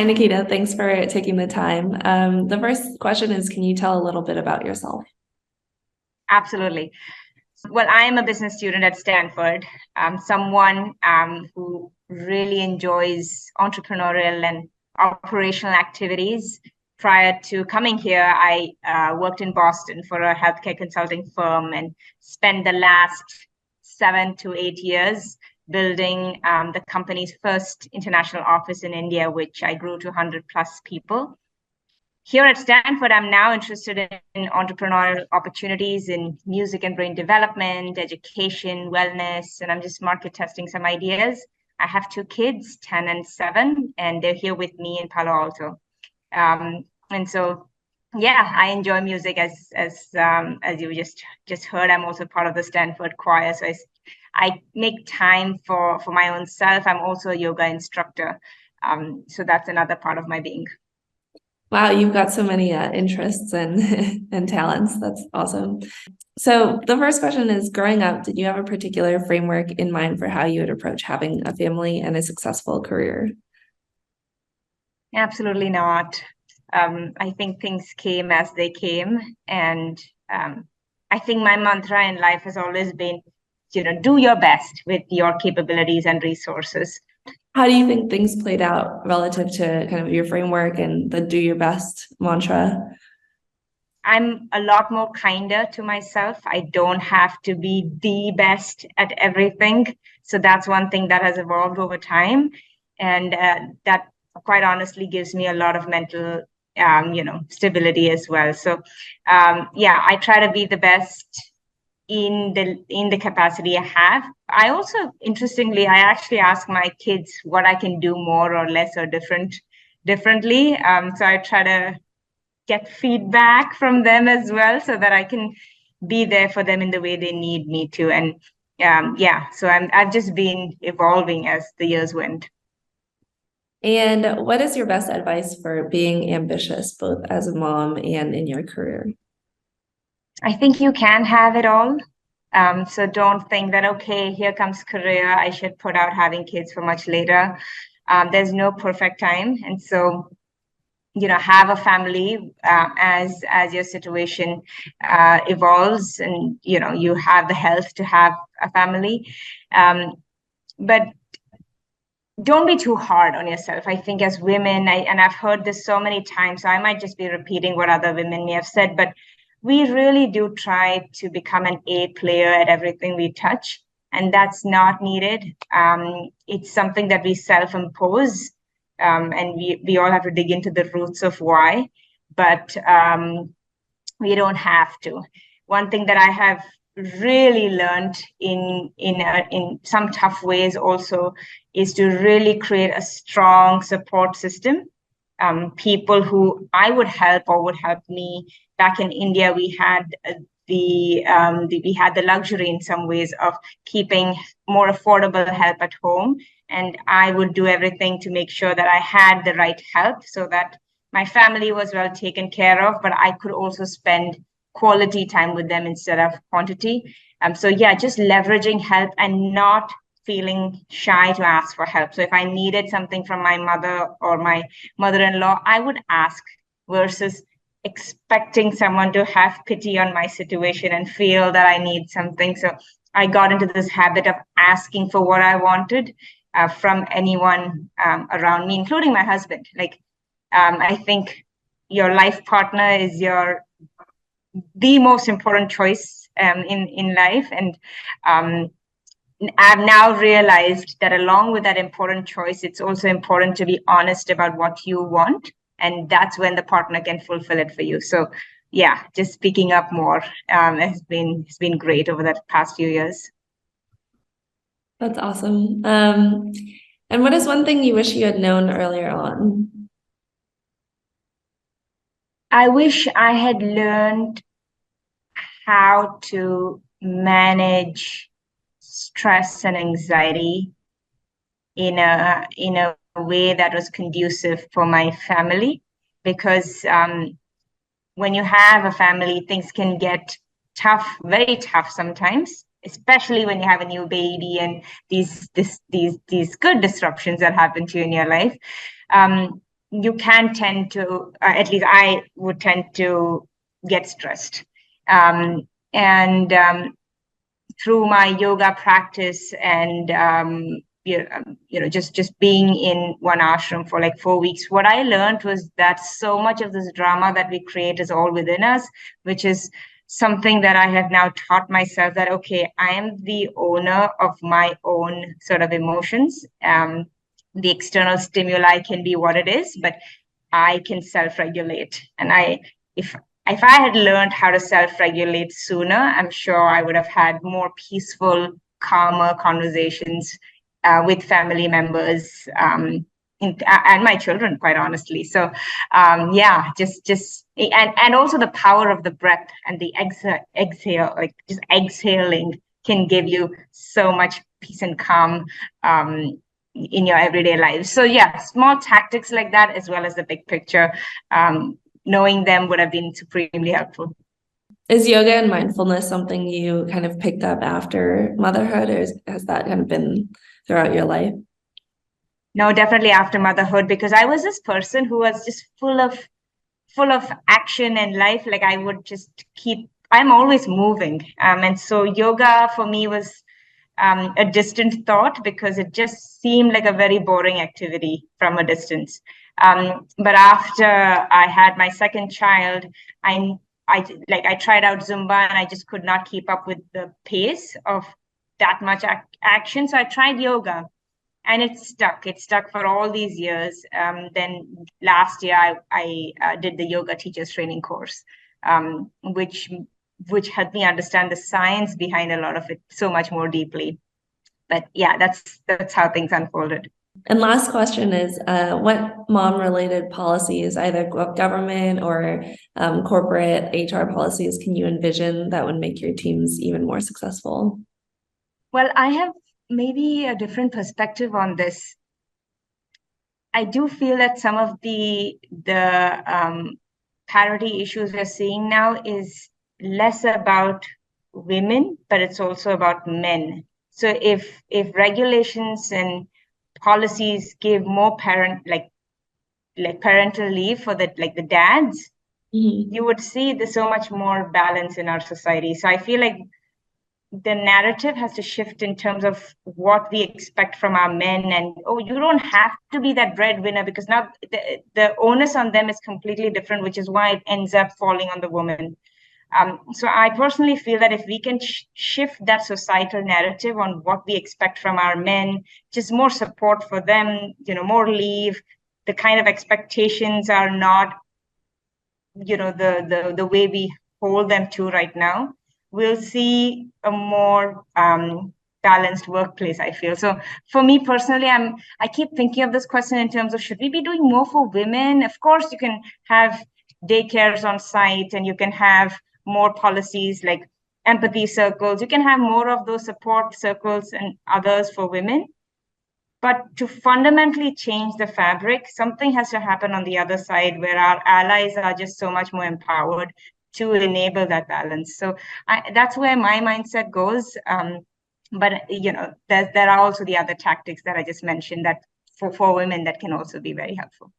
Hi, Nikita. Thanks for taking the time. The first question is, can you tell a little bit about yourself? Absolutely. Well, I am a business student at Stanford. I'm someone who really enjoys entrepreneurial and operational activities. Prior to coming here, I worked in Boston for a healthcare consulting firm and spent the last 7 to 8 years building the company's first international office in India, which I grew to 100 plus people. Here at Stanford, I'm now interested in entrepreneurial opportunities in music and brain development, education, wellness, and I'm just market testing some ideas. I have two kids, 10 and 7, and they're here with me in Palo Alto. And so, yeah, I enjoy music as you just heard. I'm also part of the Stanford choir, so I make time for my own self. I'm also a yoga instructor, so that's another part of my being. Wow, you've got so many interests and and talents. That's awesome. So the first question is, growing up, did you have a particular framework in mind for how you would approach having a family and a successful career? Absolutely not. I think things came as they came, and I think my mantra in life has always been, do your best with your capabilities and resources. How do you think things played out relative to kind of your framework and the do your best mantra? I'm a lot more kinder to myself. I don't have to be the best at everything. So that's one thing that has evolved over time. And that quite honestly gives me a lot of mental, stability as well. So, yeah, I try to be the best in the capacity I have. I also, interestingly, I actually ask my kids what I can do more or less or differently. So I try to get feedback from them as well so that I can be there for them in the way they need me to. And yeah, so I've just been evolving as the years went. And what is your best advice for being ambitious, both as a mom and in your career? I think you can have it all. So don't think that, okay, here comes career, I should put out having kids for much later. There's no perfect time. And so have a family as your situation evolves, and you have the health to have a family, but don't be too hard on yourself. I think as women, and I've heard this so many times, so I might just be repeating what other women may have said, but we really do try to become an A player at everything we touch, and that's not needed. It's something that we self-impose, and we all have to dig into the roots of why, but we don't have to. One thing that I have really learned in some tough ways also is to really create a strong support system. People who I would help or would help me. Back in India, we had we had the luxury in some ways of keeping more affordable help at home, and I would do everything to make sure that I had the right help so that my family was well taken care of, but I could also spend quality time with them instead of quantity. So yeah, just leveraging help and not feeling shy to ask for help. So if I needed something from my mother or my mother-in-law, I would ask versus expecting someone to have pity on my situation and feel that I need something. So I got into this habit of asking for what I wanted from anyone around me, including my husband. Like, I think your life partner is the most important choice in life, and I've now realized that along with that important choice, it's also important to be honest about what you want, and that's when the partner can fulfill it for you. So yeah, just speaking up more has been great over the past few years. That's awesome. And what is one thing you wish you had known earlier on? I wish I had learned how to manage stress and anxiety in a way that was conducive for my family, because when you have a family, things can get tough, very tough sometimes, especially when you have a new baby and these good disruptions that happen to you in your life. you can tend to, at least I would tend to get stressed. And through my yoga practice and just being in one ashram for like 4 weeks, what I learned was that so much of this drama that we create is all within us, which is something that I have now taught myself that, okay, I am the owner of my own sort of emotions. The external stimuli can be what it is, but I can self-regulate. And if I had learned how to self-regulate sooner, I'm sure I would have had more peaceful, calmer conversations with family members and my children, quite honestly. So yeah, just and also the power of the breath and the exhale, like just exhaling can give you so much peace and calm in your everyday life. So yeah, small tactics like that, as well as the big picture, knowing them would have been supremely helpful. Is yoga and mindfulness something you kind of picked up after motherhood, or has that kind of been throughout your life? No, definitely after motherhood, because I was this person who was just full of action and life. Like I would just I'm always moving. And so yoga for me was a distant thought because it just seemed like a very boring activity from a distance. But after I had my second child, I tried out Zumba and I just could not keep up with the pace of that much action. So I tried yoga and it stuck. It stuck for all these years. Then last year I did the yoga teachers training course, which helped me understand the science behind a lot of it so much more deeply. But yeah, that's how things unfolded. And last question is, what mom-related policies, either government or corporate HR policies, can you envision that would make your teams even more successful? Well, I have maybe a different perspective on this. I do feel that some of the parity issues we're seeing now is less about women, but it's also about men. So if regulations and policies give more parental leave for the dads, you would see there's so much more balance in our society. So I feel like the narrative has to shift in terms of what we expect from our men, and you don't have to be that breadwinner, because now the onus on them is completely different, which is why it ends up falling on the woman. So I personally feel that if we can shift that societal narrative on what we expect from our men, just more support for them, more leave, the kind of expectations are not, the way we hold them to right now, we'll see a more balanced workplace, I feel. So for me personally, I keep thinking of this question in terms of, should we be doing more for women? Of course, you can have daycares on site and you can have more policies like empathy circles. You can have more of those support circles and others for women. But to fundamentally change the fabric, something has to happen on the other side where our allies are just so much more empowered to enable that balance. So that's where my mindset goes. But there are also the other tactics that I just mentioned that for women that can also be very helpful.